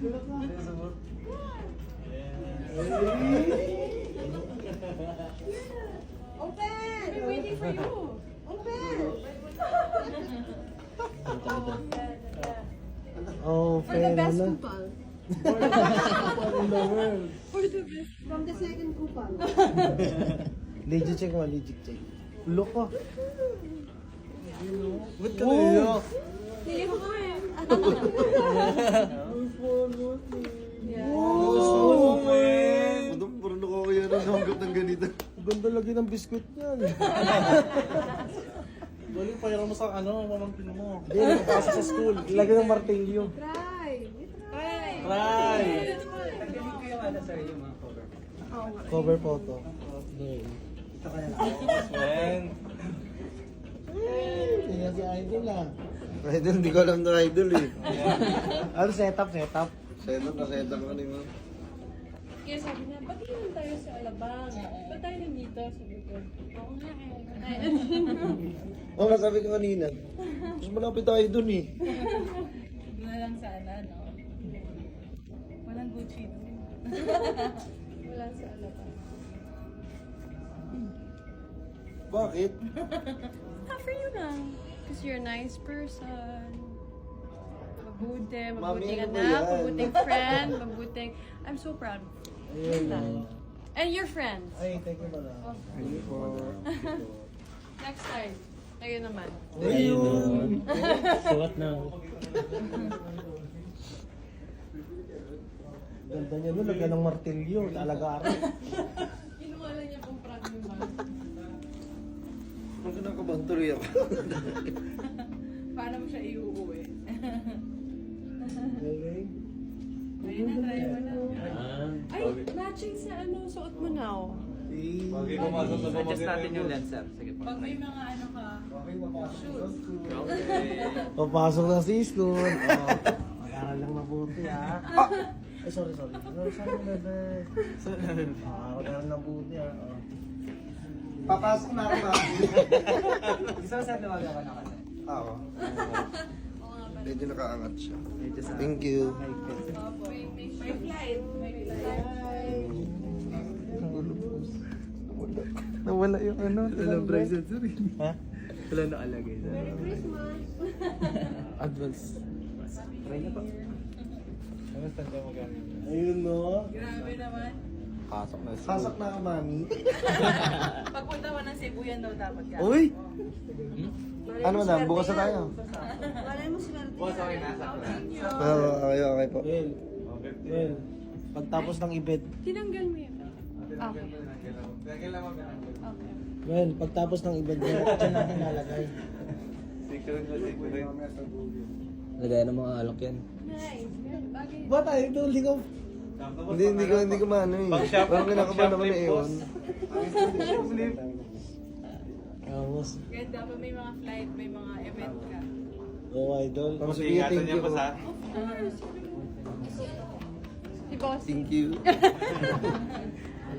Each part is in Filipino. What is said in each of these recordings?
Open! We're waiting for you. Open! Oh, For the best na. kupal. In the world. For the best. From the second kupal. Legit check mo, legit check. Look ko. Ba't ka naiyak? Hindi ko eh. Oh, man! Parang nakakaya na hanggat ng ganito. Ganda lagi ng biskuit niyan. Galing, payaran mo sa pamangkin mo. Hindi, nakapasa sa school. Lagi ng martilyo. Try. Try. Try! Cover photo. Man. Tingnan si Idol ah. Idol, hindi ko alam na idol eh. Ano setup? Setup ka ni mo. Kaya sabi niya, ba't naman tayo sa Alabang? Ba't tayo nandito? Sabi ko, oo nga eh. Oo nga, sabi ko kanina. Mas malapit tayo dun eh. Doon na lang sana, no? Walang Gucci doon. Wala sa Alabang. Bakit? For you lang. Because you're a nice person. Mabuti, Mami, mabuting ano ba anak, yan? mabuting friend, mabuting... I'm so proud. Ayun na. And your friends. Ay, thank you pala. Thank you po. Next time. Kayo naman. Ayun. Sukat na. Ganda niya nun, lagyan ng martilyo. Lalagaran. Kinuha lang niya pong prank mo ba? Ang kinakabang tuloy ako. Paano mo siya iuuwi? Galing. Ayun na, try mo na. Ay, matching sa suot mo na oh. Bagay pumasok sa Adjust natin yung lens, sir. Sige po. Pag may mga ano ka, Papasok na si school. Oh, mag-aral lang mabuti ah. Ay, sorry. Sorry, bebe. Mag-aral mabuti ah. Oh. Papasok na ako ba? Gusto ko sir lumaga ka na kasi. Oo. Medyo nakaangat siya. Medyo sa... Thank you. may flight. May flight. Nawala yung ano. Walang bracelet, sir. Ha? Wala nakalagay, sir. Merry Christmas! Advance. Try na po. Ayun no. Grabe naman. Pasok na sir. Sasak na ka, mami. Pagpunta mo ng Cebu yan daw dapat ka. Uy! Ano madam? Bukas na tayo. Malay mo swerte. Boss, okay na. Sakto na. Okay po. Well, pagtapos ng event. Tinanggal mo yun. Okay. Okay. Well, pagtapos ng event, dyan natin lalagay. Lagayan ng mga alok yan. Nice. Bagay. Ba tayo doon? Hindi ko maano eh. Parang kinakabahan naman na ewan. Vamos. Ganda pa may mga flight, may mga event ka. Oh, idol. Parang sabihin, thank you po. Si Boss. Thank you.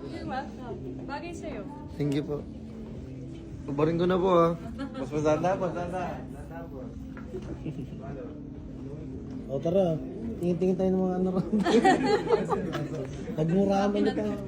You're welcome. Bagay sa'yo. Thank you po. Pabarin ko na po ha. Paspasan na. O tara, tingin-tingin tayo ng mga ano ron. Nagmurahan ulit tayo.